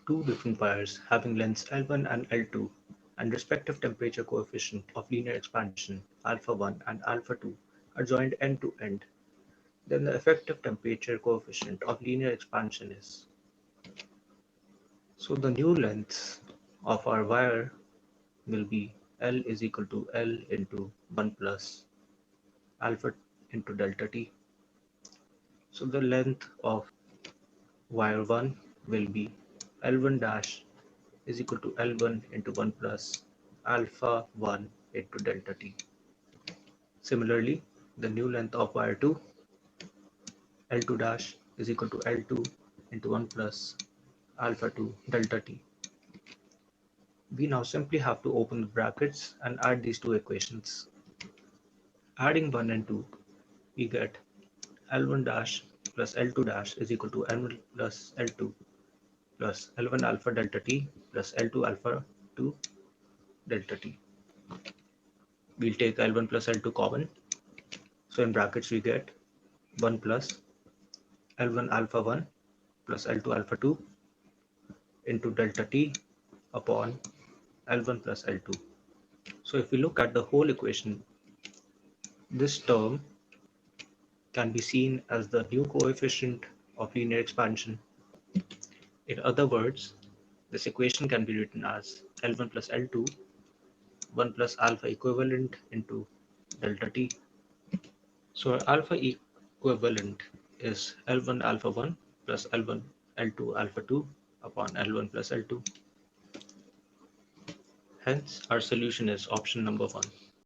two different wires having lengths L1 and L2 and respective temperature coefficient of linear expansion alpha 1 and alpha 2 are joined end to end, then the effective temperature coefficient of linear expansion is. So the new length of our wire will be L is equal to L into 1 plus alpha into delta T. So the length of wire 1 will be L1 dash is equal to L1 into 1 plus alpha 1 into delta T. Similarly, the new length of wire 2, L2 dash is equal to L2 into 1 plus alpha 2 delta T. We now simply have to open the brackets and add these two equations. Adding 1 and 2, we get L1 dash plus L2 dash is equal to L1 plus L2 plus L1 alpha delta T plus L2 alpha 2 delta T. We'll take L1 plus L2 common. So in brackets we get 1 plus L1 alpha 1 plus L2 alpha 2 into delta T upon L1 plus L2. So if we look at the whole equation, this term can be seen as the new coefficient of linear expansion. In other words, this equation can be written as L1 plus L2, 1 plus alpha equivalent into delta T. So our alpha equivalent is L1 alpha 1 plus L1 L2 alpha 2 upon L1 plus L2. Hence, our solution is option number 1.